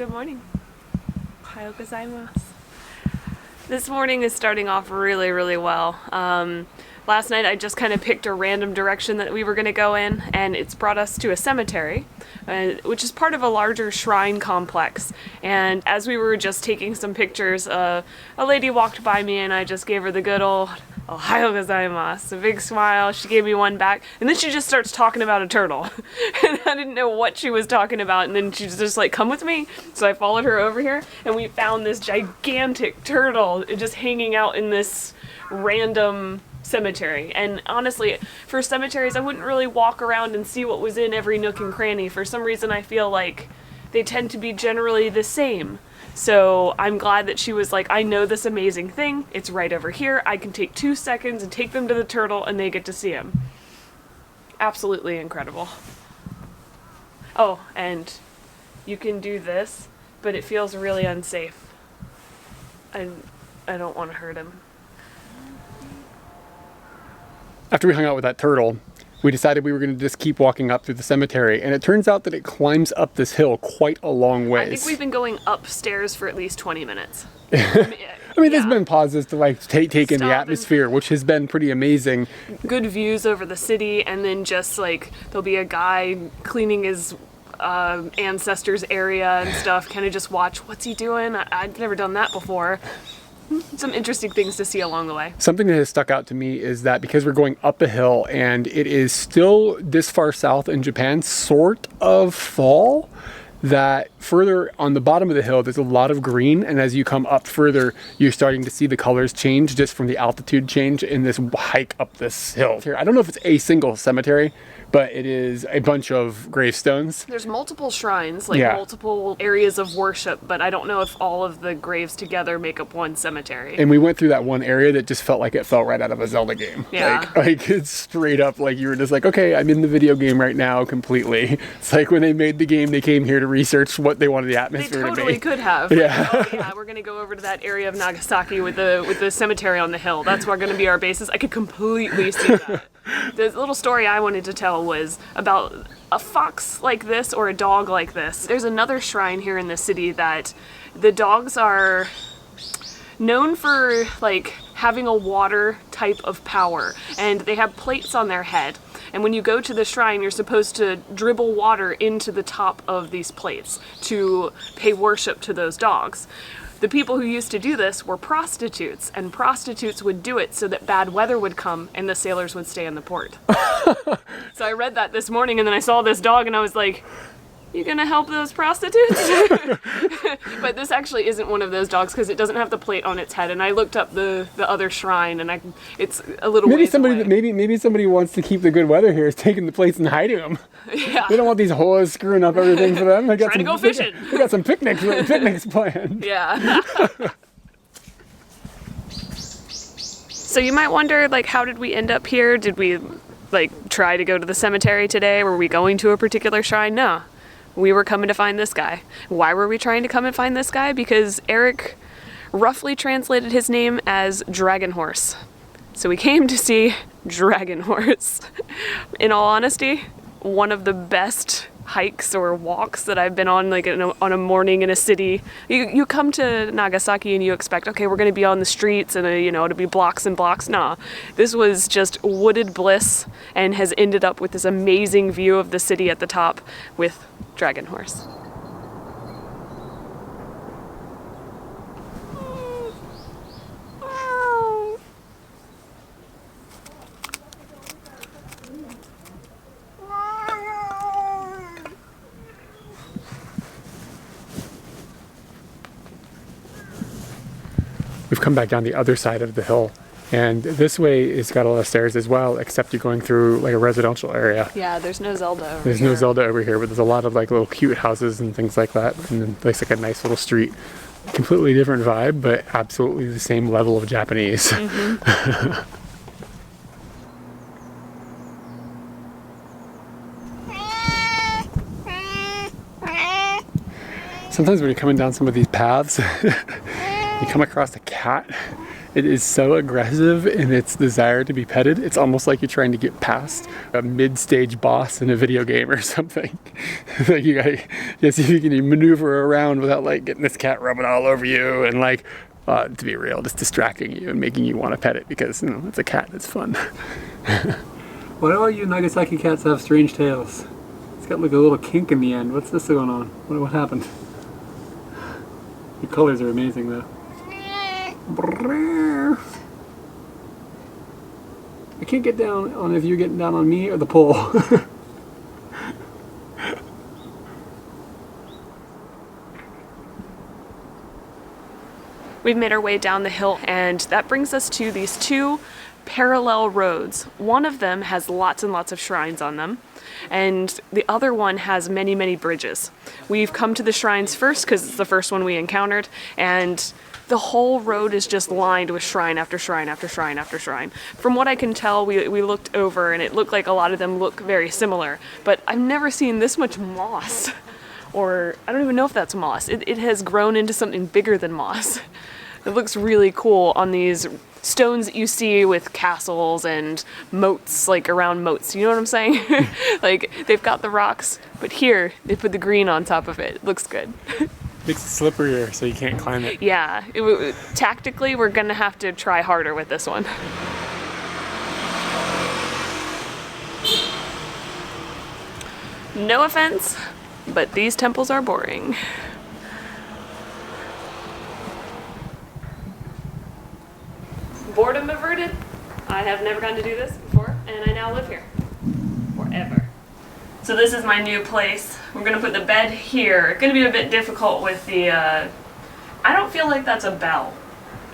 Good morning. Ohayou gozaimasu. This morning is starting off really, really well. Last night I just kind of picked a random direction that we were going to go in, and it's brought us to a cemetery, which is part of a larger shrine complex. And as we were just taking some pictures, a lady walked by me and I just gave her the good old Ohayou gozaimasu, a big smile. She gave me one back, and then she just starts talking about a turtle. And I didn't know what she was talking about, and then she's just like, come with me. So I followed her over here, and we found this gigantic turtle just hanging out in this random cemetery. And honestly, for cemeteries, I wouldn't really walk around and see what was in every nook and cranny. For some reason, I feel like they tend to be generally the same. So I'm glad that she was like, I know this amazing thing. It's right over here. I can take 2 seconds and take them to the turtle and they get to see him. Absolutely incredible. Oh, and you can do this, but it feels really unsafe. I don't want to hurt him. After we hung out with that turtle, we decided we were going to just keep walking up through the cemetery, and it turns out that it climbs up this hill quite a long ways. I think we've been going upstairs for at least 20 minutes. I mean, there's been pauses to like take in the atmosphere, which has been pretty amazing. Good views over the city, and then just like there'll be a guy cleaning his ancestors' area and stuff. Kind of just watch what's he doing. I've never done that before. Some interesting things to see along the way. Something that has stuck out to me is that because we're going up a hill and it is still this far south in Japan, sort of fall, that further on the bottom of the hill there's a lot of green, and as you come up further you're starting to see the colors change just from the altitude change in this hike up this hill. I don't know if it's a single cemetery, but it is a bunch of gravestones. There's multiple shrines, like multiple areas of worship, but I don't know if all of the graves together make up one cemetery. And we went through that one area that just felt like it fell right out of a Zelda game. Yeah. Like it's straight up like you were just like, okay, I'm in the video game right now completely. It's like when they made the game, they came here to research what they wanted the atmosphere to be. They totally could have. Yeah. Like, oh yeah, we're going to go over to that area of Nagasaki with the cemetery on the hill. That's where going to be our bases. I could completely see that. The little story I wanted to tell was about a fox like this or a dog like this. There's another shrine here in the city that the dogs are known for like having a water type of power, and they have plates on their head. And when you go to the shrine, you're supposed to dribble water into the top of these plates to pay worship to those dogs. The people who used to do this were prostitutes, and prostitutes would do it so that bad weather would come and the sailors would stay in the port. So I read that this morning, and then I saw this dog and I was like, you gonna help those prostitutes? But this actually isn't one of those dogs because it doesn't have the plate on its head. And I looked up the other shrine, and it's a little ways away. Maybe somebody wants to keep the good weather here is taking the plates and hiding them. Yeah. They don't want these whores screwing up everything for them. They got Trying to go fishing. They got some picnics planned. Yeah. So you might wonder, like, how did we end up here? Did we like try to go to the cemetery today? Were we going to a particular shrine? No. We were coming to find this guy. Why were we trying to come and find this guy? Because Eric roughly translated his name as Dragon Horse. So we came to see Dragon Horse. In all honesty, one of the best hikes or walks that I've been on, like on a morning in a city. You come to Nagasaki and you expect, okay, we're going to be on the streets and it'll be blocks and blocks. Nah, this was just wooded bliss and has ended up with this amazing view of the city at the top with Dragon Horse. We've come back down the other side of the hill, and this way it's got a lot of stairs as well, except you're going through like a residential area. Yeah, there's no Zelda over There's here. no Zelda over here, but there's a lot of like little cute houses and things like that, and then there's like a nice little street. Completely different vibe, but absolutely the same level of Japanese. Mm-hmm. Sometimes when you're coming down some of these paths, you come across a cat, It is so aggressive in its desire to be petted. It's almost like you're trying to get past a mid-stage boss in a video game or something. Like you gotta see if you can maneuver around without like getting this cat rubbing all over you and like, to be real, just distracting you and making you want to pet it because, you know, it's a cat. It's fun. Why do all you Nagasaki cats have strange tails? It's got like a little kink in the end. What's this going on? What happened? The colors are amazing though. I can't get down on if you're getting down on me or the pole. We've made our way down the hill, and that brings us to these two parallel roads. One of them has lots and lots of shrines on them, and the other one has many, many bridges. We've come to the shrines first because it's the first one we encountered, and the whole road is just lined with shrine after shrine after shrine after shrine. From what I can tell, we looked over and it looked like a lot of them look very similar, but I've never seen this much moss. Or I don't even know if that's moss. It has grown into something bigger than moss. It looks really cool on these stones that you see with castles and moats, like around moats. You know what I'm saying? Like they've got the rocks, but here they put the green on top of it. It looks good. Makes it slipperier so you can't climb it. Yeah, tactically we're gonna have to try harder with this one. No offense, but these temples are boring. Boredom averted. I have never gotten to do this before, and I now live here. Forever. So this is my new place. We're gonna put the bed here. It's gonna be a bit difficult with the, I don't feel like that's a bell.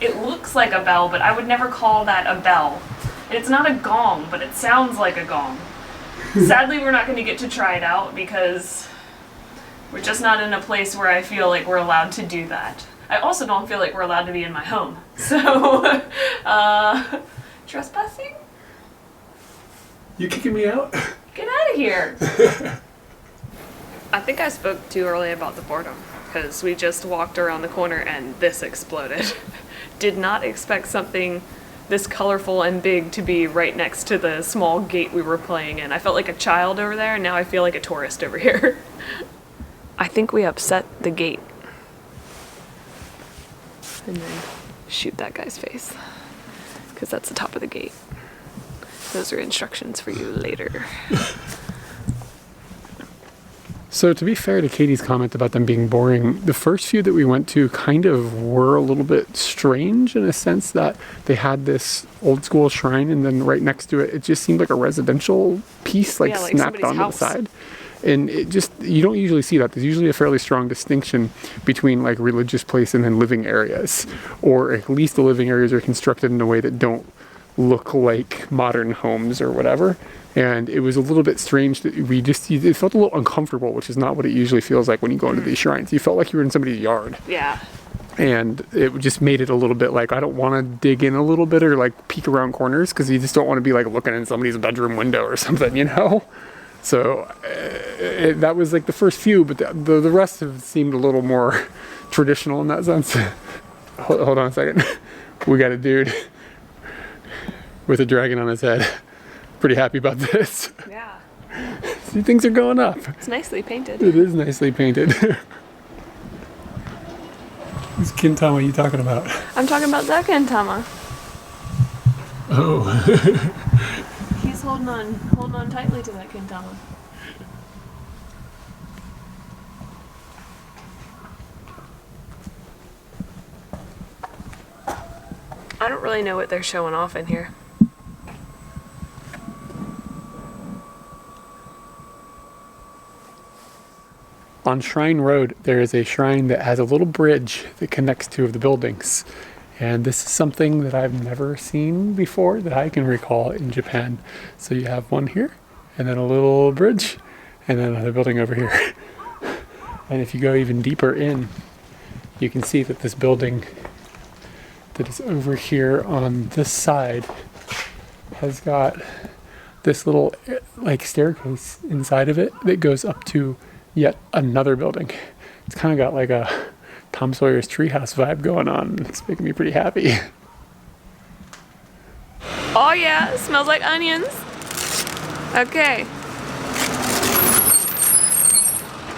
It looks like a bell, but I would never call that a bell. And it's not a gong, but it sounds like a gong. Sadly, we're not gonna get to try it out because we're just not in a place where I feel like we're allowed to do that. I also don't feel like we're allowed to be in my home. So, trespassing? You kicking me out? Get out of here. I think I spoke too early about the boredom because we just walked around the corner and this exploded. Did not expect something this colorful and big to be right next to the small gate we were playing in. I felt like a child over there and now I feel like a tourist over here. I think we upset the gate. And then shoot that guy's face because that's the top of the gate. Those are instructions for you later. So to be fair to Katie's comment about them being boring, the first few that we went to kind of were a little bit strange in a sense that they had this old school shrine and then right next to it, it just seemed like a residential piece like snapped onto the side. And it just, you don't usually see that. There's usually a fairly strong distinction between like religious place and then living areas. Or at least the living areas are constructed in a way that don't look like modern homes or whatever. And it was a little bit strange that it felt a little uncomfortable, which is not what it usually feels like when you go into these shrines. You felt like you were in somebody's yard. Yeah. And it just made it a little bit like, I don't want to dig in a little bit or like peek around corners because you just don't want to be like looking in somebody's bedroom window or something, you know? So that was like the first few, but the rest have seemed a little more traditional in that sense. Hold on a second. We got a dude with a dragon on his head. Pretty happy about this. Yeah. See, things are going up. It's nicely painted. It is nicely painted. Who's Kintama are you talking about? I'm talking about that Kentama. Oh. He's holding on tightly to that Kentama. I don't really know what they're showing off in here. On Shrine Road, there is a shrine that has a little bridge that connects two of the buildings. And this is something that I've never seen before that I can recall in Japan. So you have one here, and then a little bridge, and then another building over here. And if you go even deeper in, you can see that this building that is over here on this side has got this little like staircase inside of it that goes up to yet another building. It's kind of got like a Tom Sawyer's Treehouse vibe going on. It's making me pretty happy. Oh yeah, it smells like onions. Okay.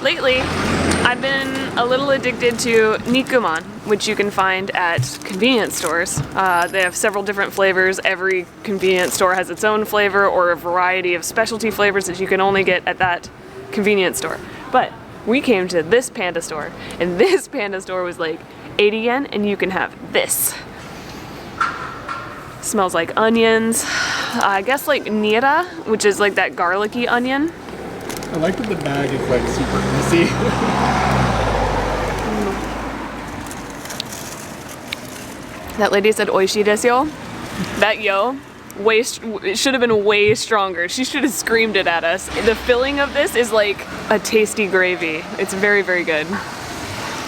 Lately, I've been a little addicted to nikuman, which you can find at convenience stores. They have several different flavors. Every convenience store has its own flavor or a variety of specialty flavors that you can only get at that convenience store. But we came to this panda store, and this panda store was like 80 yen, and you can have this. Smells like onions. I guess like nira, which is like that garlicky onion. I like that the bag is like super messy. That lady said oishii desu yo. That yo, it should have been way stronger. She should have screamed it at us. The filling of this is like a tasty gravy. It's very, very good.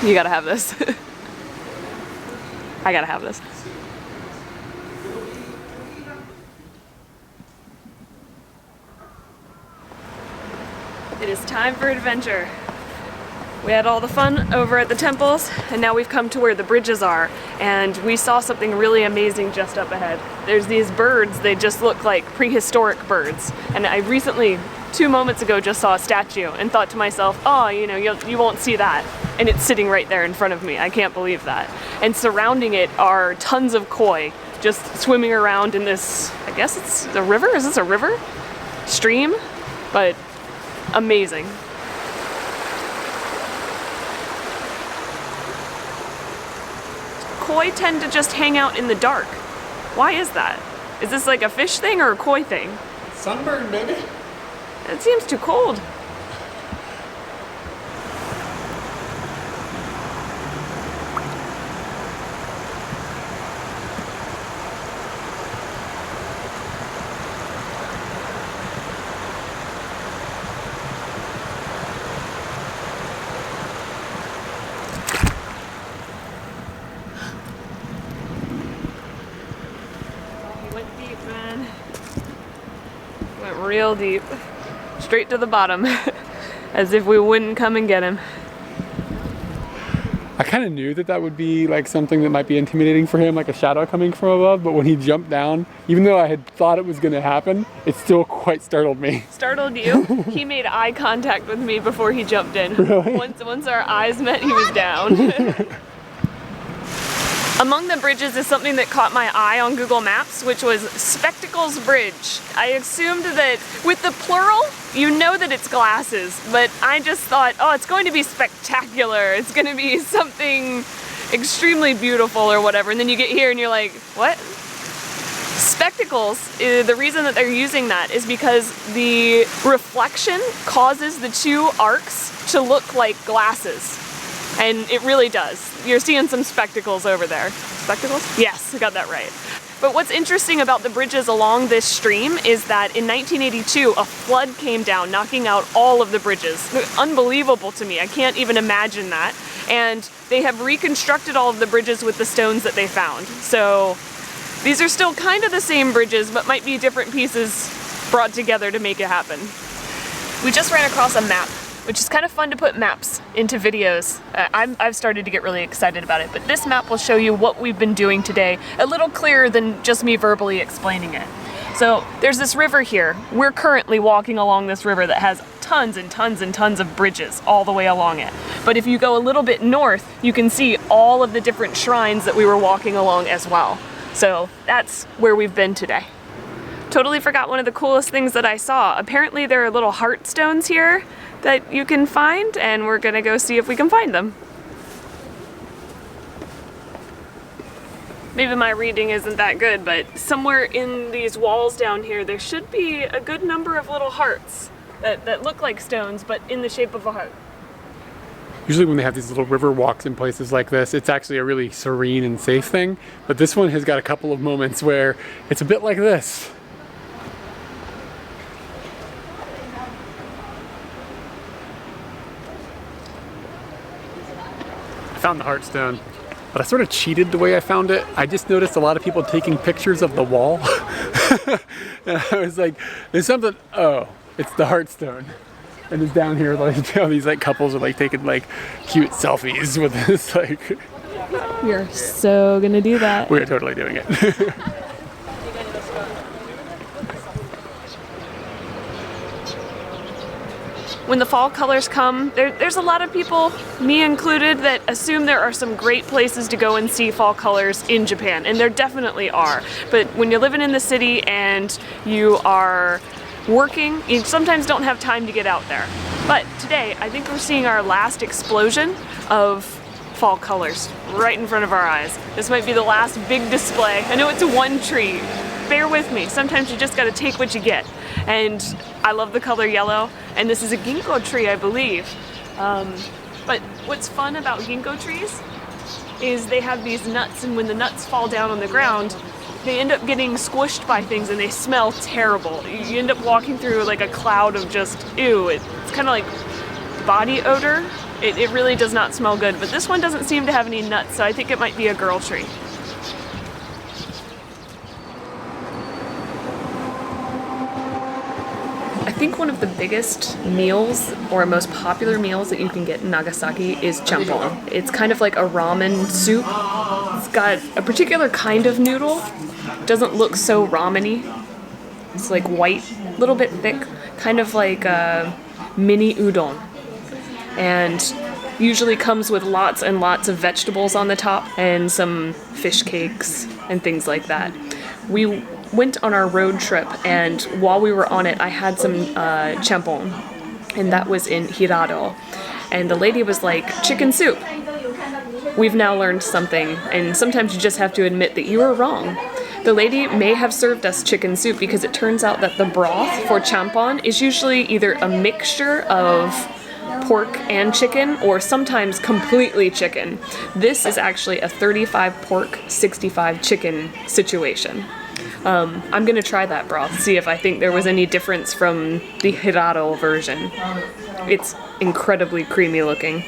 You gotta have this. I gotta have this. It is time for adventure. We had all the fun over at the temples, and now we've come to where the bridges are, and we saw something really amazing just up ahead. There's these birds, they just look like prehistoric birds, and I recently, 2 moments ago, just saw a statue and thought to myself, oh, you know, you won't see that, and it's sitting right there in front of me. I can't believe that. And surrounding it are tons of koi, just swimming around in this, I guess it's a river? Is this a river? Stream? But amazing. Koi tend to just hang out in the dark. Why is that? Is this like a fish thing or a koi thing? Sunburn, baby. It seems too cold. Man. Went real deep. Straight to the bottom. As if we wouldn't come and get him. I kind of knew that would be like something that might be intimidating for him, like a shadow coming from above, but when he jumped down, even though I had thought it was going to happen, it still quite startled me. Startled you? He made eye contact with me before he jumped in. Really? Once our eyes met, he was down. Among the bridges is something that caught my eye on Google Maps, which was Spectacles Bridge. I assumed that with the plural, you know that it's glasses, but I just thought, oh, it's going to be spectacular. It's going to be something extremely beautiful or whatever. And then you get here and you're like, what? Spectacles, the reason that they're using that is because the reflection causes the two arcs to look like glasses. And it really does. You're seeing some spectacles over there. Spectacles? Yes, I got that right. But what's interesting about the bridges along this stream is that in 1982, a flood came down, knocking out all of the bridges. Unbelievable to me. I can't even imagine that. And they have reconstructed all of the bridges with the stones that they found. So these are still kind of the same bridges, but might be different pieces brought together to make it happen. We just ran across a map, which is kind of fun to put maps into videos. I've started to get really excited about it, but this map will show you what we've been doing today a little clearer than just me verbally explaining it. So there's this river here. We're currently walking along this river that has tons and tons and tons of bridges all the way along it. But if you go a little bit north, you can see all of the different shrines that we were walking along as well. So that's where we've been today. Totally forgot one of the coolest things that I saw. Apparently there are little heart stones here that you can find, and we're gonna go see if we can find them. Maybe my reading isn't that good, but somewhere in these walls down here, there should be a good number of little hearts that look like stones, but in the shape of a heart. Usually when they have these little river walks in places like this, it's actually a really serene and safe thing, but this one has got a couple of moments where it's a bit like this. I found the heartstone, but I sort of cheated the way I found it. I just noticed a lot of people taking pictures of the wall. And I was like, there's something, oh, it's the heartstone. And it's down here, like, all these like couples are like taking like cute selfies with this, like. We are so gonna do that. We're totally doing it. when the fall colors come, there's a lot of people, me included, that assume there are some great places to go and see fall colors in Japan, and there definitely are. But when you're living in the city and you are working, you sometimes don't have time to get out there. But today, I think we're seeing our last explosion of fall colors right in front of our eyes. This might be the last big display. I know it's one tree. Bear with me. Sometimes you just gotta take what you get. And I love the color yellow, and this is a ginkgo tree, I believe. But what's fun about ginkgo trees is they have these nuts, and when the nuts fall down on the ground, they end up getting squished by things and they smell terrible. You end up walking through like a cloud of just, ew, it's kind of like body odor. It really does not smell good, but this one doesn't seem to have any nuts, so I think it might be a girl tree. I think one of the biggest meals or most popular meals that you can get in Nagasaki is champon. It's kind of like a ramen soup. It's got a particular kind of noodle. It doesn't look so ramen-y. It's like white, a little bit thick, kind of like a mini udon. And usually comes with lots and lots of vegetables on the top and some fish cakes and things like that. We went on our road trip, and while we were on it, I had some champon, and that was in Hirado. And the lady was like, chicken soup. We've now learned something, and sometimes you just have to admit that you were wrong. The lady may have served us chicken soup because it turns out that the broth for champon is usually either a mixture of pork and chicken, or sometimes completely chicken. This is actually a 35 pork, 65 chicken situation. I'm gonna try that broth, see if I think there was any difference from the Hirado version. It's incredibly creamy looking.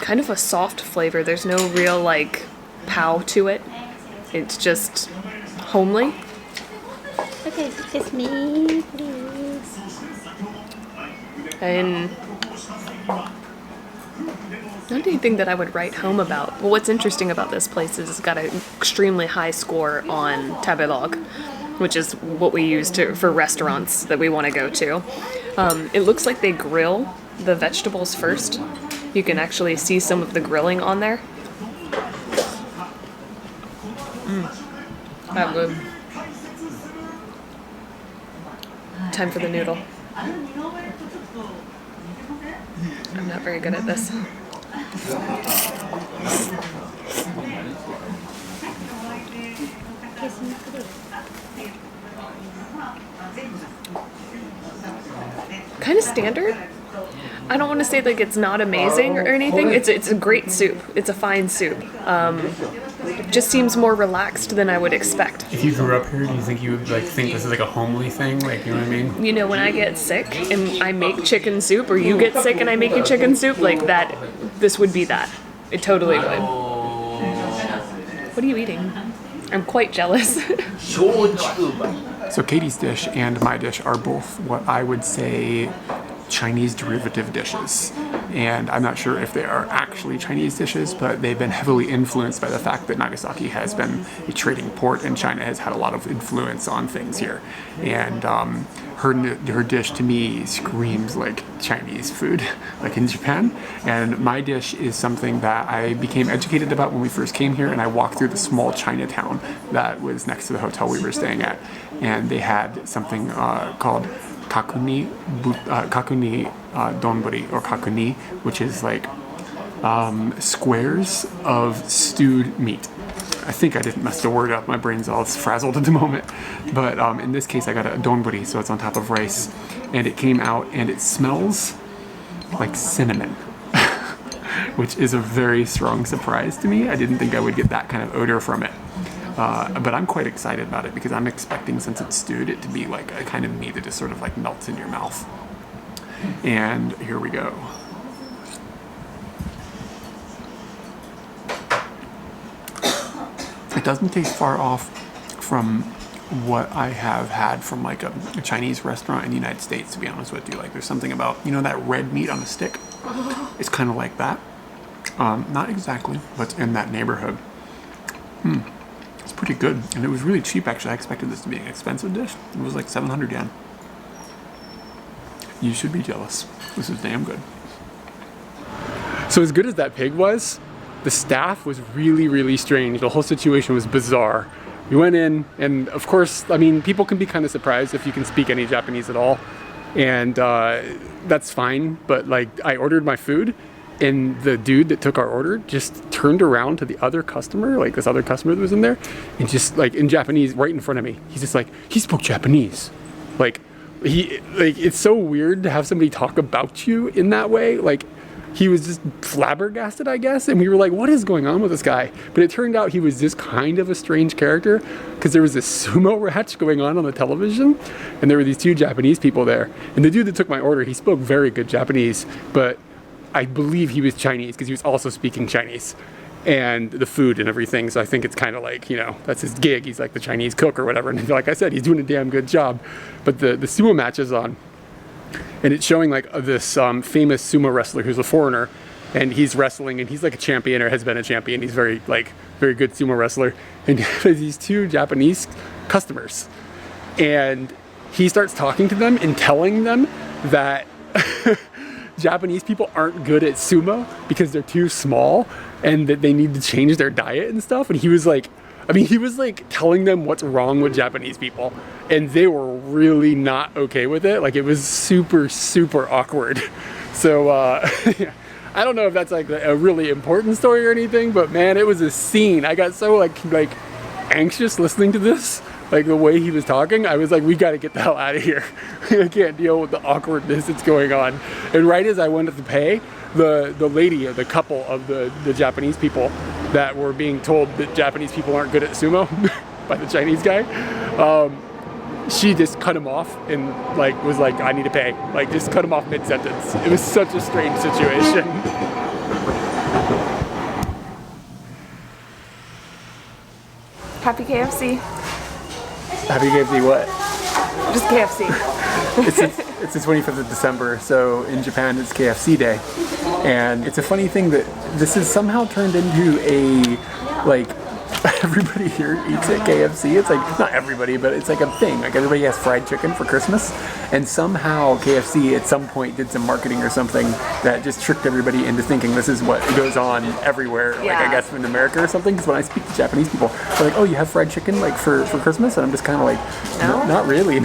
Kind of a soft flavor, there's no real like pow to it. It's just homely. Okay, kiss me, please. And not anything that I would write home about. Well, what's interesting about this place is it's got an extremely high score on Tabelog, which is what we use for restaurants that we want to go to. It looks like they grill the vegetables first. You can actually see some of the grilling on there. That good. Time for the noodle. I'm not very good at this. Kiss me, please. Kind of standard. I don't want to say like it's not amazing or anything. It's a great soup. It's a fine soup. It just seems more relaxed than I would expect. If you grew up here, do you think you would like think this is like a homely thing? Like, you know what I mean? You know, when I get sick and I make chicken soup, or you get sick and I make you chicken soup, like that, this would be that. It totally would. What are you eating? I'm quite jealous. So Katie's dish and my dish are both what I would say Chinese derivative dishes. And I'm not sure if they are actually Chinese dishes, but they've been heavily influenced by the fact that Nagasaki has been a trading port and China has had a lot of influence on things here. And her dish to me screams like Chinese food, like in Japan. And my dish is something that I became educated about when we first came here, and I walked through the small Chinatown that was next to the hotel we were staying at. And they had something called kakuni donburi, or kakuni, which is like squares of stewed meat. I think I didn't mess the word up. My brain's all frazzled at the moment. But in this case, I got a donburi, so it's on top of rice. And it came out, and it smells like cinnamon, which is a very strong surprise to me. I didn't think I would get that kind of odor from it. But I'm quite excited about it because I'm expecting, since it's stewed, it to be like a kind of meat that just sort of like melts in your mouth. And here we go. It doesn't taste far off from what I have had from like a Chinese restaurant in the United States, to be honest with you. Like, there's something about, you know, that red meat on a stick? It's kind of like that. Not exactly, but it's in that neighborhood. It's pretty good, and it was really cheap actually. I expected this to be an expensive dish. It was like 700 yen. You should be jealous. This is damn good. So as good as that pig was, the staff was really, really strange. The whole situation was bizarre. We went in, and of course, I mean, people can be kind of surprised if you can speak any Japanese at all, and that's fine. But like, I ordered my food, and the dude that took our order just turned around to the other customer, like this other customer that was in there, and just like in Japanese right in front of me, he's just like, he spoke Japanese. Like, it's so weird to have somebody talk about you in that way. Like, he was just flabbergasted, I guess, and we were like, what is going on with this guy? But it turned out he was just kind of a strange character, because there was this sumo match going on the television, and there were these two Japanese people there. And the dude that took my order, he spoke very good Japanese, but I believe he was Chinese, because he was also speaking Chinese. And the food and everything, so I think it's kind of like, you know, that's his gig. He's like the Chinese cook or whatever, and like I said, he's doing a damn good job. But the sumo match is on, and it's showing like this famous sumo wrestler who's a foreigner, and he's wrestling, and he's like a champion or has been a champion. He's very good sumo wrestler, and there's these two Japanese customers, and he starts talking to them and telling them that Japanese people aren't good at sumo because they're too small, and that they need to change their diet and stuff. And he was like, telling them what's wrong with Japanese people, and they were really not okay with it. Like, it was super, super awkward. So, I don't know if that's like a really important story or anything, but man, it was a scene. I got so like anxious listening to this, like the way he was talking. I was like, we got to get the hell out of here. I can't deal with the awkwardness that's going on. And right as I went to pay, the lady, or the couple of the Japanese people that were being told that Japanese people aren't good at sumo by the Chinese guy, she just cut him off and like was like, I need to pay. Like, just cut him off mid-sentence. It was such a strange situation. Happy KFC. Happy KFC what? Just KFC. It's the 25th of December, so in Japan it's KFC Day. And it's a funny thing that this has somehow turned into a, like, everybody here eats at KFC. It's like, not everybody, but it's like a thing. Like, everybody has fried chicken for Christmas. And somehow KFC at some point did some marketing or something that just tricked everybody into thinking this is what goes on everywhere, like I guess in America or something. Because when I speak to Japanese people, they're like, oh, you have fried chicken like for Christmas? And I'm just kind of like, no, not really.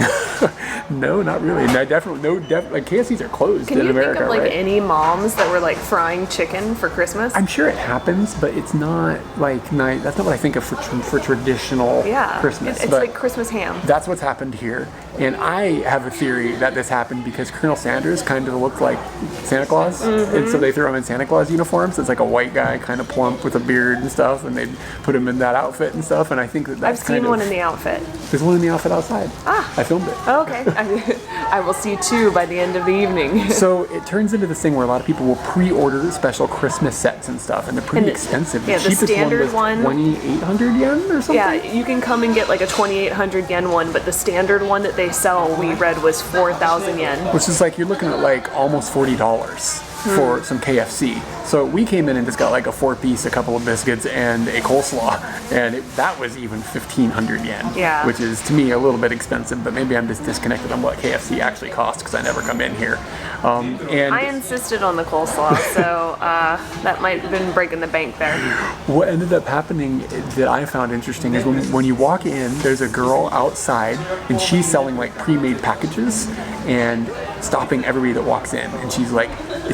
No, not really. No, definitely, like KFCs are closed in America, right? Can you think of like any moms that were like frying chicken for Christmas? I'm sure it happens, but it's not like that's not what I think of for traditional Christmas. It's like Christmas ham. That's what's happened here, and I have a theory that this happened because Colonel Sanders kind of looked like Santa Claus, and so they threw him in Santa Claus uniforms. It's like a white guy, kind of plump with a beard and stuff, and they put him in that outfit and stuff. And I think that's I've seen one in the outfit. There's one in the outfit outside. I filmed it. Oh, okay. I will see two by the end of the evening. So it turns into this thing where a lot of people will pre-order special Christmas sets and stuff, and they're pretty expensive. The cheapest standard one was 2,800 yen or something. Yeah, you can come and get like a 2,800 yen one, but the standard one that they sell, we read, was 4,000 yen. Which is like, you're looking at like almost $40 for some KFC. So we came in and just got like a 4-piece, a couple of biscuits, and a coleslaw, and that was even 1,500 yen. Yeah. Which is, to me, a little bit expensive, but maybe I'm just disconnected on what KFC actually costs because I never come in here. And I insisted on the coleslaw, so that might have been breaking the bank there. What ended up happening that I found interesting is when you walk in, there's a girl outside, and she's selling like pre-made packages and stopping everybody that walks in, and she's like,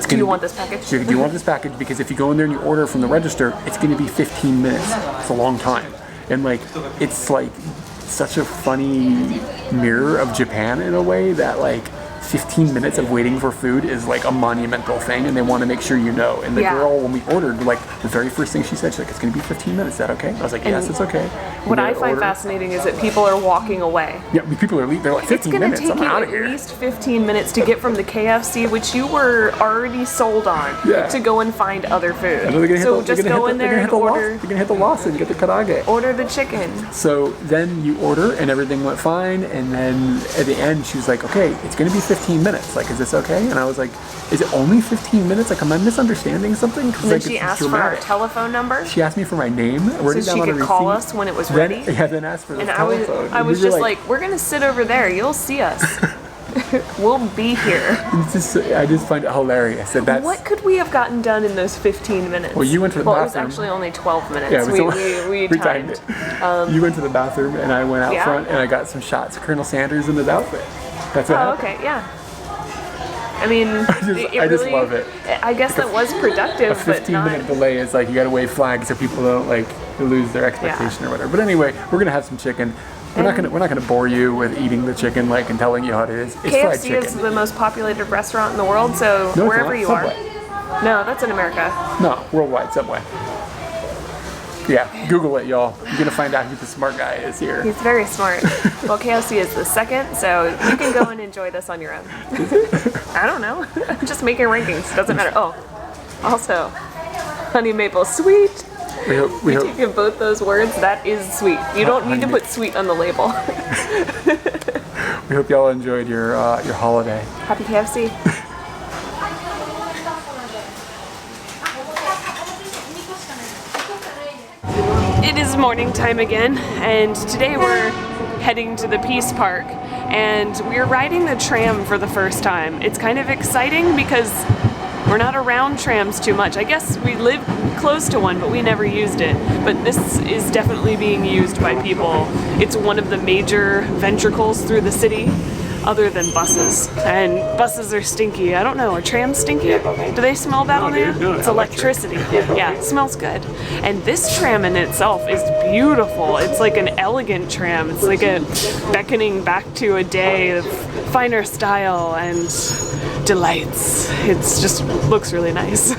Do you want this package? Do you want this package? Because if you go in there and you order from the register, it's going to be 15 minutes. It's a long time. And like, it's like such a funny mirror of Japan in a way that like 15 minutes of waiting for food is like a monumental thing, and they want to make sure you know. And the girl, when we ordered, like the very first thing she said, she's like, it's going to be 15 minutes. Is that okay? I was like, yes, it's okay. What I find fascinating is that people are walking away. Yeah, people are leaving. They're like, 15 minutes, I'm out of here. It's going to take you at least 15 minutes to get from the KFC, which you were already sold on, to go and find other food. So just go in there and order. You're going to hit the Lawson, get the kyde. Order the chicken. So then you order, and everything went fine, and then at the end, she was like, okay, it's going to be 15 15 minutes. Like, is this okay? And I was like, is it only 15 minutes? Like, am I misunderstanding something? And then she asked for our telephone number. She asked me for my name. So she could call us when it was ready. Then asked for the and telephone. I was just like, we're gonna sit over there. You'll see us. We'll be here. I just find it hilarious. That What could we have gotten done in those 15 minutes? Well, you went to the bathroom. bathroom. It was actually only 12 minutes. Yeah, we timed it. You went to the bathroom, and I went out front, and I got some shots of Colonel Sanders in his outfit. That's what happened. Okay, yeah. I mean, I just love it. I guess that was productive, a 15-minute delay is like you gotta wave flags so people don't like lose their expectation or whatever. But anyway, we're gonna have some chicken. We're not gonna bore you with eating the chicken like and telling you how it is. It's fried KFC chicken. is the most populated restaurant in the world, so No, wherever you Subway. are. No, that's in America. No, worldwide Subway. Yeah, Google it, y'all. You're gonna find out who the smart guy is here. He's very smart. Well, KFC is the second, so you can go and enjoy this on your own. I don't know. I'm just making rankings. Doesn't matter. Oh, also, honey maple sweet. We hope Taking both those words, that is sweet. You don't need to put sweet on the label. we hope y'all enjoyed your holiday. Happy KFC. It is morning time again, and today we're heading to the Peace Park, and we're riding the tram for the first time. It's kind of exciting because we're not around trams too much. I guess we live close to one, but we never used it. But this is definitely being used by people. It's one of the major ventricles through the city, other than buses. And buses are stinky. I don't know, are trams stinky? Do they smell bad on there? No, it's electricity. Yeah, it smells good. And this tram in itself is beautiful. It's like an elegant tram. It's like a beckoning back to a day of finer style and delights. It's just looks really nice.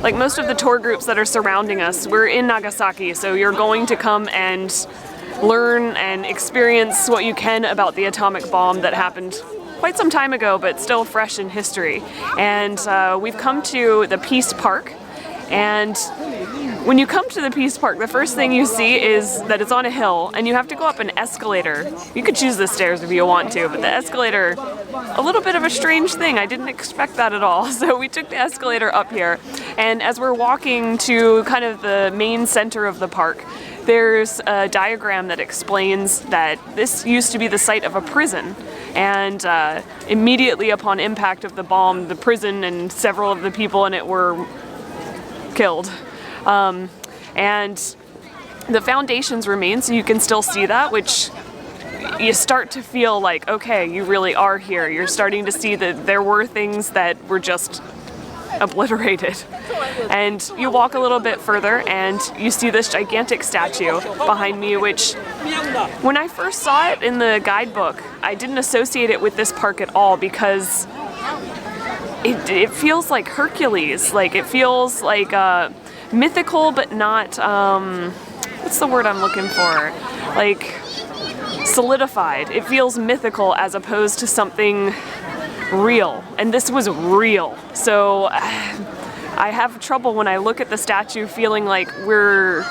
Like most of the tour groups that are surrounding us, we're in Nagasaki, so you're going to come and learn and experience what you can about the atomic bomb that happened quite some time ago, but still fresh in history. And we've come to the Peace Park, and when you come to the Peace Park, the first thing you see is that it's on a hill, and you have to go up an escalator. You could choose the stairs if you want to, but the escalator, a little bit of a strange thing. I didn't expect that at all. So we took the escalator up here, and as we're walking to kind of the main center of the park, there's a diagram that explains that this used to be the site of a prison, and immediately upon impact of the bomb, the prison and several of the people in it were killed. And the foundations remain, so you can still see that, which you start to feel like, okay, you really are here. You're starting to see that there were things that were just obliterated. And you walk a little bit further and you see this gigantic statue behind me, which when I first saw it in the guidebook, I didn't associate it with this park at all because it feels like Hercules. Like it feels like mythical, but not, what's the word I'm looking for? Like solidified. It feels mythical as opposed to something real, and this was real. So I have trouble when I look at the statue feeling like we're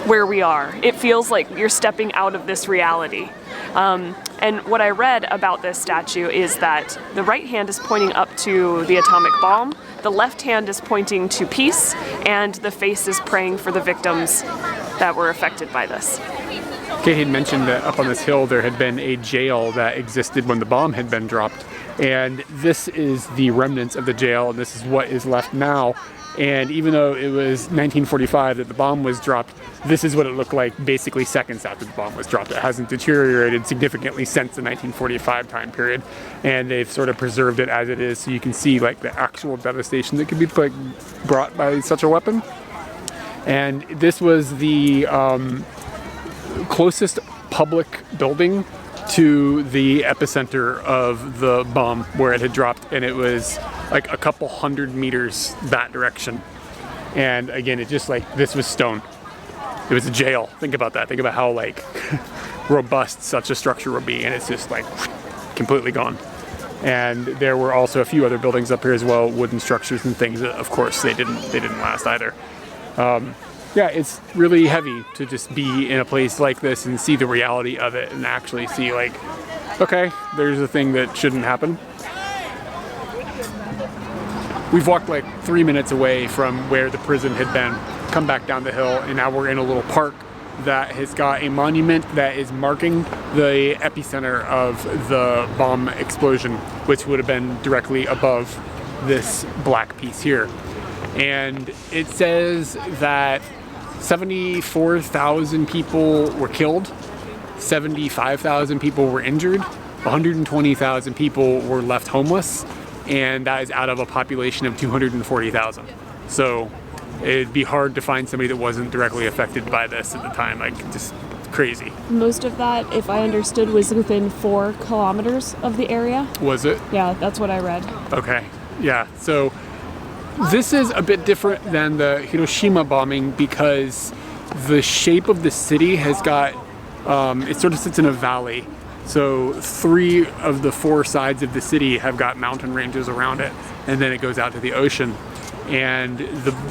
where we are. It feels like you're stepping out of this reality. And what I read about this statue is that the right hand is pointing up to the atomic bomb, the left hand is pointing to peace, and the face is praying for the victims that were affected by this. Kate had mentioned that up on this hill there had been a jail that existed when the bomb had been dropped, and this is the remnants of the jail, and this is what is left now. And even though it was 1945 that the bomb was dropped, this is what it looked like basically seconds after the bomb was dropped. It hasn't deteriorated significantly since the 1945 time period, and they've sort of preserved it as it is, so you can see like the actual devastation that could be brought by such a weapon. And this was the closest public building to the epicenter of the bomb where it had dropped, and it was like a couple hundred meters that direction. And again, it just like, this was stone. It was a jail. Think about that. Think about how like robust such a structure would be, and it's just like completely gone. And there were also a few other buildings up here as well, wooden structures and things. Of course, they didn't last either. Yeah, it's really heavy to just be in a place like this and see the reality of it and actually see like, okay, there's a thing that shouldn't happen. We've walked like 3 minutes away from where the prison had been, come back down the hill, and now we're in a little park that has got a monument that is marking the epicenter of the bomb explosion, which would have been directly above this black piece here. And it says that 74,000 people were killed, 75,000 people were injured, 120,000 people were left homeless, and that is out of a population of 240,000. So it'd be hard to find somebody that wasn't directly affected by this at the time. Like, just crazy. Most of that, if I understood, was within 4 kilometers of the area. Was it? Yeah, that's what I read. Okay, yeah. So this is a bit different than the Hiroshima bombing because the shape of the city has got, it sort of sits in a valley. So 3 of the 4 sides of the city have got mountain ranges around it, and then it goes out to the ocean. And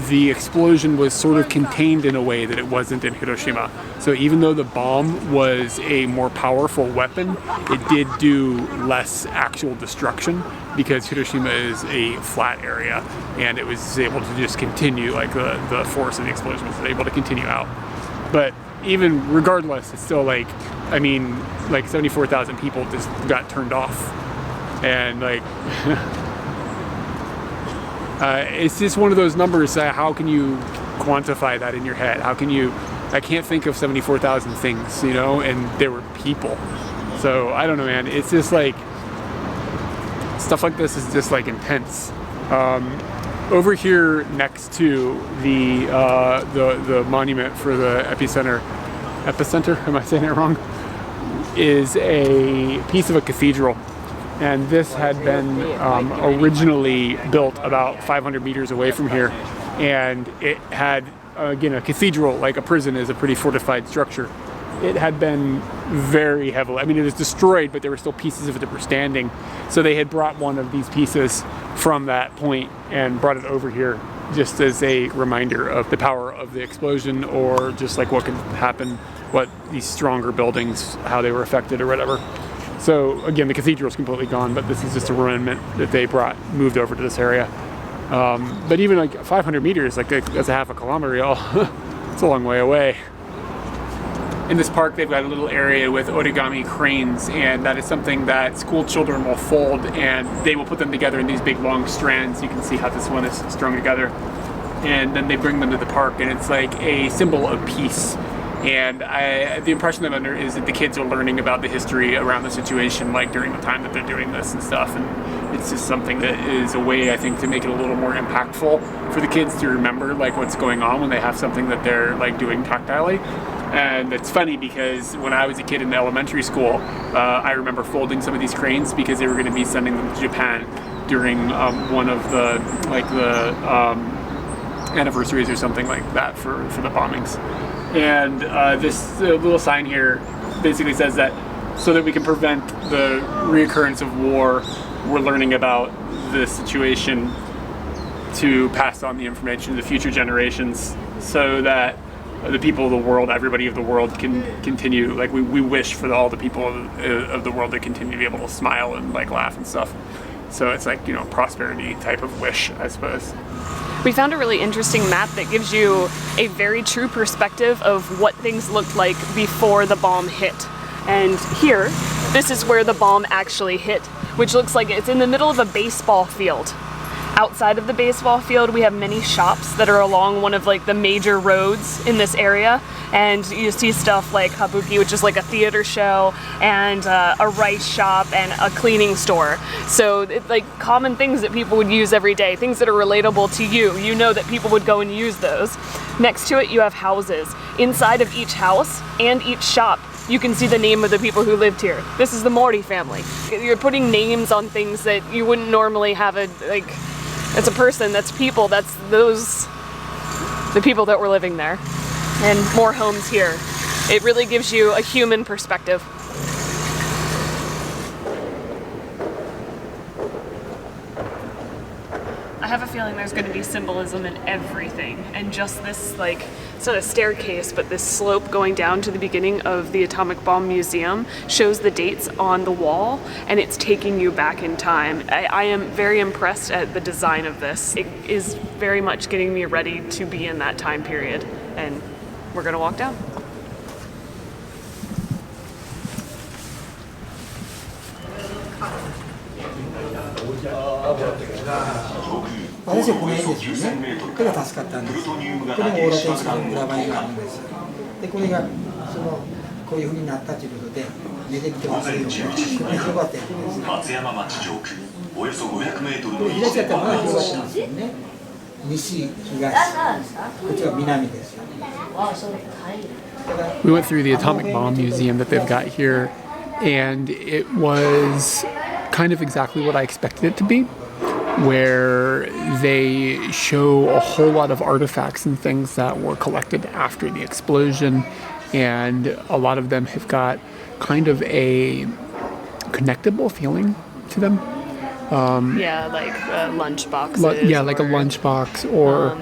the explosion was sort of contained in a way that it wasn't in Hiroshima. So even though the bomb was a more powerful weapon, it did do less actual destruction because Hiroshima is a flat area, and it was able to just continue, like the force of the explosion was able to continue out. But even regardless, it's still like, I mean, like 74,000 people just got turned off. And like, it's just one of those numbers. How can you quantify that in your head? How can you, I can't think of 74,000 things, you know, and there were people. So I don't know, man. It's just like, stuff like this is just like intense. Over here next to the monument for the epicenter, am I saying it wrong? Is a piece of a cathedral. And this had been originally built about 500 meters away from here. And it had, again, a cathedral, like a prison is a pretty fortified structure. It had been very heavily, I mean, it was destroyed, but there were still pieces of it that were standing. So they had brought one of these pieces from that point and brought it over here just as a reminder of the power of the explosion, or just like what could happen, what these stronger buildings, how they were affected or whatever. So again, the cathedral is completely gone, but this is just a remnant that they moved over to this area. But even like 500 meters, like that's a half a kilometer, y'all. It's a long way away. In this park, they've got a little area with origami cranes, and that is something that school children will fold, and they will put them together in these big long strands. You can see how this one is strung together. And then they bring them to the park, and it's like a symbol of peace. And the impression I'm under is that the kids are learning about the history around the situation, like during the time that they're doing this and stuff. And it's just something that is a way, I think, to make it a little more impactful for the kids to remember like what's going on when they have something that they're like doing tactilely. And it's funny because when I was a kid in elementary school, I remember folding some of these cranes because they were going to be sending them to Japan during one of the anniversaries or something like that for the bombings. And this little sign here basically says that so that we can prevent the reoccurrence of war, we're learning about the situation to pass on the information to future generations so that the people of the world, everybody of the world can continue, like we wish for all the people of the world to continue to be able to smile and like laugh and stuff. So it's like, you know, prosperity type of wish, I suppose. We found a really interesting map that gives you a very true perspective of what things looked like before the bomb hit. And here, this is where the bomb actually hit, which looks like it's in the middle of a baseball field. Outside of the baseball field, we have many shops that are along one of like the major roads in this area, and you see stuff like Habuki, which is like a theater show, and a rice shop and a cleaning store. So it's like common things that people would use every day, things that are relatable to you. You know that people would go and use those. Next to it, you have houses. Inside of each house and each shop, you can see the name of the people who lived here. This is the Mori family. You're putting names on things that you wouldn't normally have that's a person, that's people, that's the people that were living there. And more homes here. It really gives you a human perspective. have a feeling there's going to be symbolism in everything. And just this, like, it's not a staircase, but this slope going down to the beginning of the Atomic Bomb Museum shows the dates on the wall, and it's taking you back in time. I am very impressed at the design of this. It is very much getting me ready to be in that time period. And we're going to walk down.私はこの絵ですよね。これが助かったんです。これもオーラテンションの裏版があるんです。で、これがこういう風になったということで出てきてますよ。これ広がってるんです。松山町上空およそ500メートルの東だったらまだ広がってますよね。西、東、こっちは南ですよ。We went through the atomic bomb museum that they've got here, and it was kind of exactly what I expected it to be, where they show a whole lot of artifacts and things that were collected after the explosion, and a lot of them have got kind of a connectable feeling to them. Yeah, like lunch boxes. Like a lunchbox, or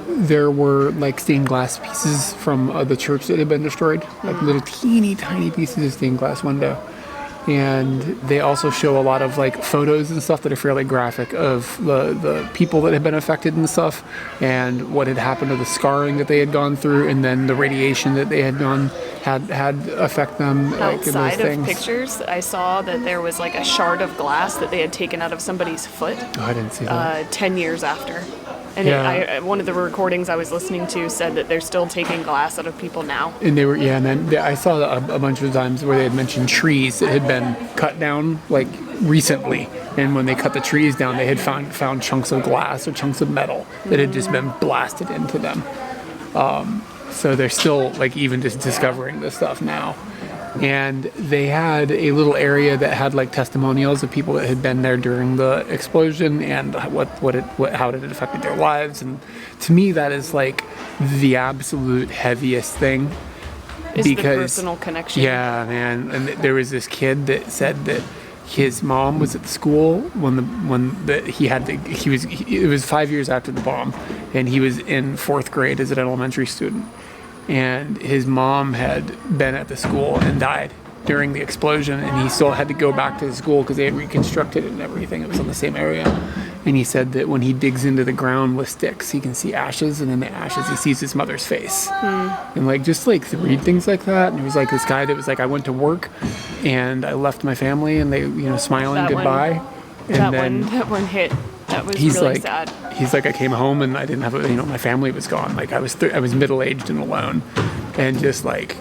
there were like stained glass pieces from the church that had been destroyed, like little teeny tiny pieces of stained glass window. And they also show a lot of like photos and stuff that are fairly graphic of the people that had been affected and stuff, and what had happened to the scarring that they had gone through, and then the radiation that they had had affect them. Outside of pictures, I saw that there was like a shard of glass that they had taken out of somebody's foot. Oh, I didn't see that. 10 years after. And one of the recordings I was listening to said that they're still taking glass out of people now. And they were, and then I saw a bunch of times where they had mentioned trees that had been cut down like recently. And when they cut the trees down, they had found chunks of glass or chunks of metal that had just been blasted into them. So they're still like even just discovering this stuff now. And they had a little area that had like testimonials of people that had been there during the explosion and how it had affected their lives. And to me, that is like the absolute heaviest thing. Is the personal connection. Yeah, man. And there was this kid that said that his mom was at the school it was 5 years after the bomb, and he was in 4th grade as an elementary student. And his mom had been at the school and died during the explosion, and he still had to go back to the school because they had reconstructed it and everything. It was in the same area. And he said that when he digs into the ground with sticks, he can see ashes, and in the ashes he sees his mother's face. And like just like read things like that. And it was like this guy that was like, I went to work and I left my family, and they smiling goodbye. That one hit. That was really sad. He's like, I came home and I didn't have my family was gone. Like I was middle-aged and alone, and just like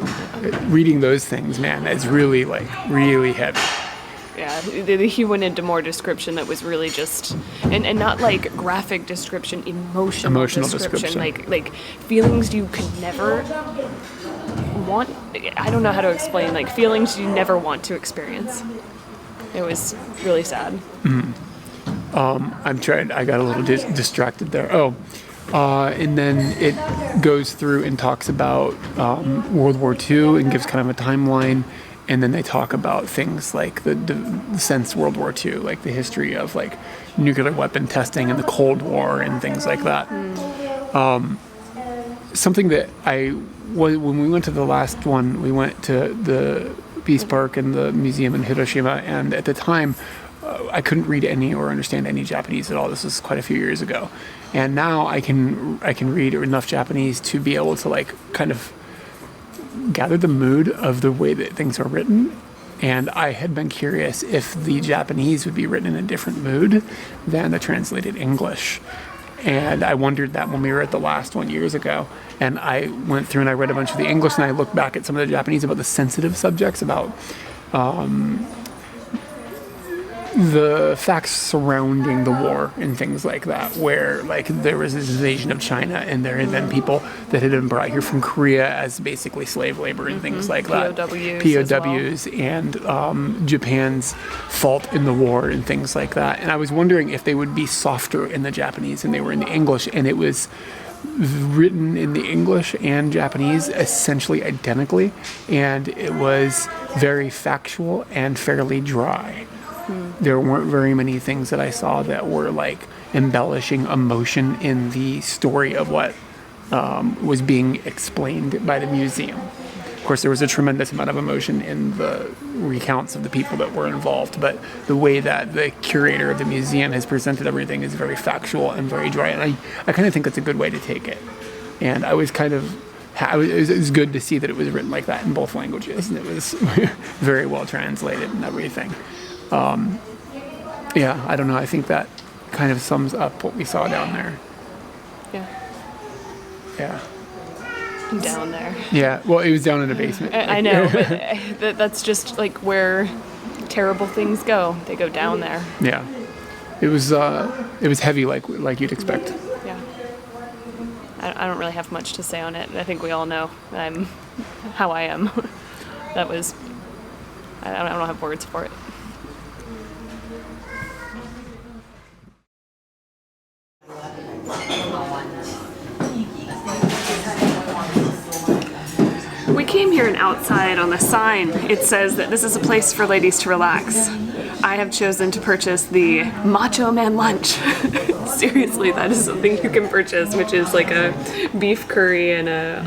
reading those things, man, it's really really heavy. Yeah, he went into more description that was really just, and not like graphic description, emotional description. Like feelings you could never want. I don't know how to explain. Like feelings you never want to experience. It was really sad. Mm-hmm. I got a little distracted there. And then it goes through and talks about World War II and gives kind of a timeline. And then they talk about things like since World War II, like the history of like nuclear weapon testing and the Cold War and things like that. Something that when we went to the last one, we went to the Peace Park and the museum in Hiroshima, and at the time, I couldn't read any or understand any Japanese at all. This was quite a few years ago, and now I can read enough Japanese to be able to like kind of gather the mood of the way that things are written. And I had been curious if the Japanese would be written in a different mood than the translated English. And I wondered that when we were at the last one years ago. And I went through and I read a bunch of the English, and I looked back at some of the Japanese about the sensitive subjects, about the facts surrounding the war and things like that, where like there was this invasion of China, and there had been people that had been brought here from Korea as basically slave labor and things like that. POWs and Japan's fault in the war and things like that. And I was wondering if they would be softer in the Japanese than they were in the English, and it was written in the English and Japanese essentially identically, and it was very factual and fairly dry. There weren't very many things that I saw that were like embellishing emotion in the story of what was being explained by the museum. Of course, there was a tremendous amount of emotion in the recounts of the people that were involved, but the way that the curator of the museum has presented everything is very factual and very dry, and I kind of think that's a good way to take it. And I was kind of, it was good to see that it was written like that in both languages, and it was very well translated and everything. Yeah, I don't know, I think that kind of sums up what we saw down there. Yeah. Down there. Yeah, well, it was down in the basement. I know, but that's just like where terrible things go. They go down there. Yeah, it was heavy, like you'd expect. Yeah. I don't really have much to say on it. I think we all know I'm how I am. That was. I don't have words for it. We came here and outside on the sign it says that this is a place for ladies to relax. I have chosen to purchase the Macho Man lunch. Seriously, that is something you can purchase, which is like a beef curry and a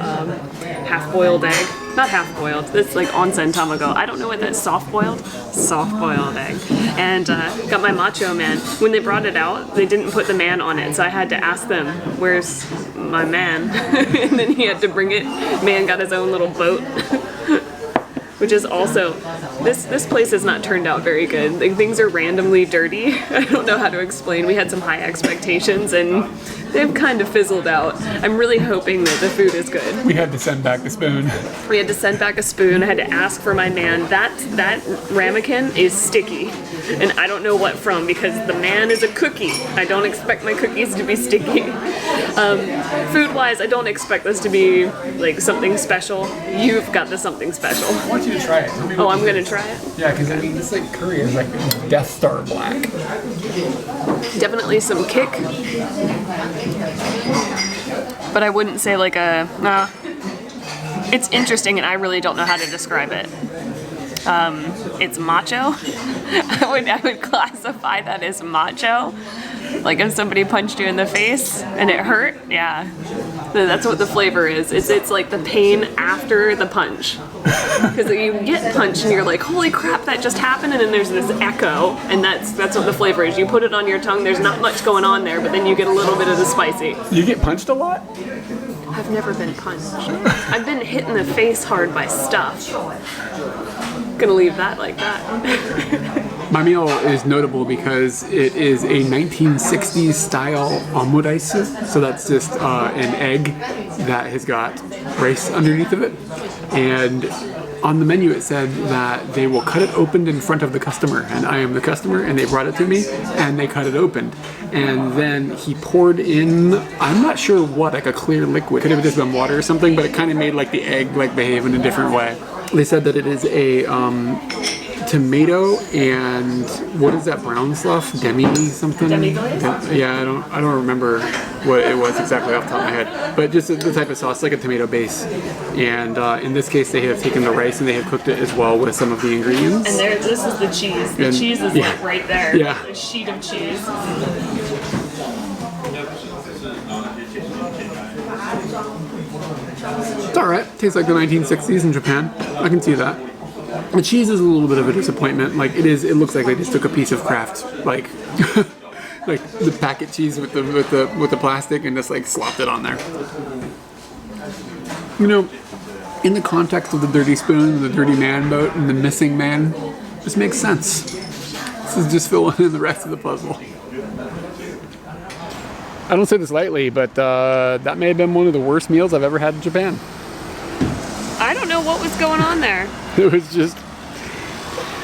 half-boiled egg. Not half-boiled, it's like onsen tamago. I don't know what that is, soft-boiled? Soft-boiled egg. And got my Macho Man. When they brought it out, they didn't put the man on it, so I had to ask them, where's my man? And then he had to bring it. Man got his own little boat. Which is also, this place has not turned out very good. Like, things are randomly dirty. I don't know how to explain. We had some high expectations and they've kind of fizzled out. I'm really hoping that the food is good. We had to send back the spoon. We had to send back a spoon. I had to ask for my man. That ramekin is sticky. And I don't know what from, because the man is a cookie. I don't expect my cookies to be sticky. Food-wise, I don't expect this to be like something special. You've got the something special. I want you to try it. Oh, I'm gonna try it? Yeah, because I mean, this like curry is like Death Star black. Definitely some kick. But I wouldn't say like a, it's interesting and I really don't know how to describe it. It's macho. I would classify that as macho. Like if somebody punched you in the face and it hurt, yeah. That's what the flavor is. It's like the pain after the punch. Because you get punched and you're like, holy crap, that just happened, and then there's this echo, and that's what the flavor is. You put it on your tongue, there's not much going on there, but then you get a little bit of the spicy. You get punched a lot? I've never been punched. I've been hit in the face hard by stuff. Gonna leave that like that. My meal is notable because it is a 1960s style omurice. So that's just an egg that has got rice underneath of it. And on the menu it said that they will cut it open in front of the customer. And I am the customer, and they brought it to me and they cut it open. And then he poured in, I'm not sure what, like a clear liquid. Could have just been water or something, but it kind of made like the egg like behave in a different way. They said that it is a tomato and what is that brown stuff? Demi something? Yeah, I don't remember what it was exactly off the top of my head. But just the type of sauce, like a tomato base. And in this case, they have taken the rice and they have cooked it as well with some of the ingredients. And this is the cheese. The cheese is like right there. Yeah. A sheet of cheese. It's alright. Tastes like the 1960s in Japan. I can see that. The cheese is a little bit of a disappointment. Like it looks like they just took a piece of Kraft, like like the packet cheese with the plastic, and just like slopped it on there. You know, in the context of the dirty spoon and the dirty man boat and the missing man, this makes sense. This is just filling in the rest of the puzzle. I don't say this lightly, but that may have been one of the worst meals I've ever had in Japan. I don't know what was going on there. It was just,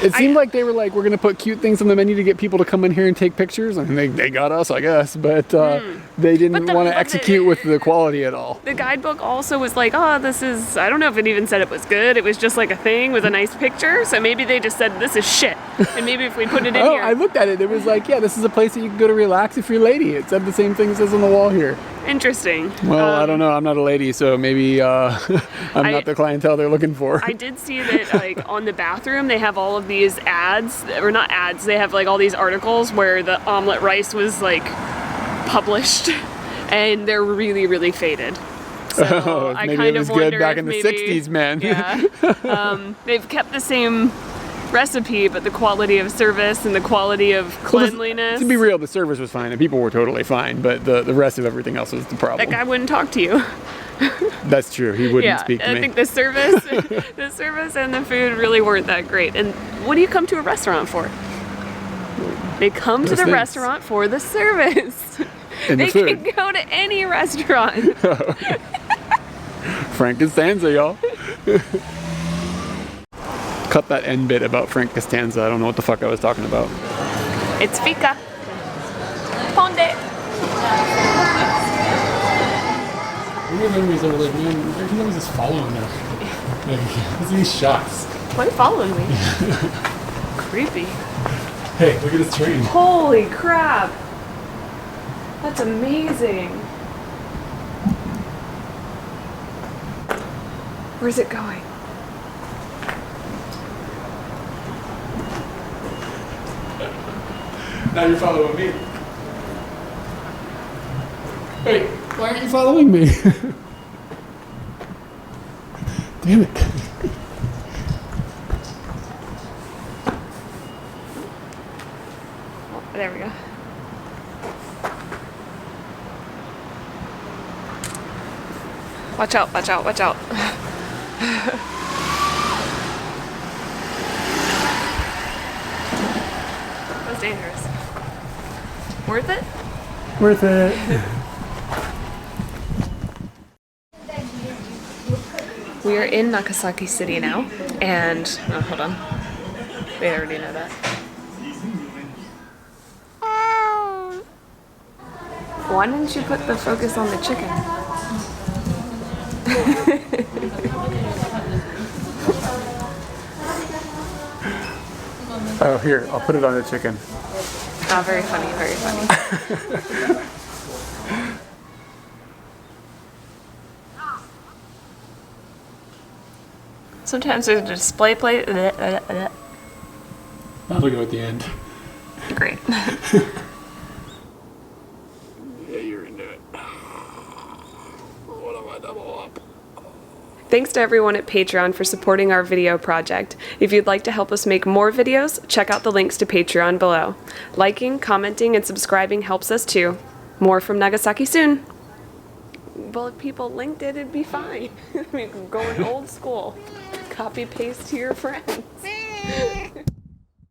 it seemed like they were like, we're going to put cute things on the menu to get people to come in here and take pictures. I mean, they got us, I guess, but they didn't want to execute with the quality at all. The guidebook also was like, oh, this is, I don't know if it even said it was good. It was just like a thing with a nice picture. So maybe they just said, this is shit. And maybe if we put it in here. I looked at it. It was like, yeah, this is a place that you can go to relax if you're a lady. It said the same thing as says on the wall here. Interesting. Well, I don't know. I'm not a lady, so maybe I'm not the clientele they're looking for. I did see that, like, on the bathroom, they have all of these ads, or not ads, they have, like, all these articles where the omelet rice was, like, published, and they're really, really faded. So I Maybe kind it was of good wonder back if in the maybe, 60s, man. Yeah, they've kept the same recipe, but the quality of service and the quality of cleanliness. To be real, the service was fine and people were totally fine, but the rest of everything else was the problem. That guy wouldn't talk to you. That's true. He wouldn't speak to I me. think the service and the food really weren't that great. And what do you come to a restaurant for? They come to Those the things. restaurant for the service. And the They food. can go to any restaurant. Frank Costanza, y'all. Cut that end bit about Frank Costanza. I don't know what the fuck I was talking about. It's fika. Ponde. Maybe memories are like, man, he's always just following us. Like, what's these shots? Why are you following me? Creepy. Hey, look at this train. Holy crap. That's amazing. Where's it going? Now you're following me. Hey, why aren't you following me? Damn it. There we go. Watch out, watch out, watch out. That was dangerous. Worth it? Worth it. We are in Nagasaki City now, and oh, hold on. They already know that. Why didn't you put the focus on the chicken? Oh, here, I'll put it on the chicken. Ah, very funny, very funny. Sometimes there's a display plate. I'll go at the end. Great. Yeah, you're into it. What am I double up? Thanks to everyone at Patreon for supporting our video project. If you'd like to help us make more videos, check out the links to Patreon below. Liking, commenting, and subscribing helps us too. More from Nagasaki soon. Well, if people linked it, it'd be fine. I mean, going old school. Copy paste to your friends.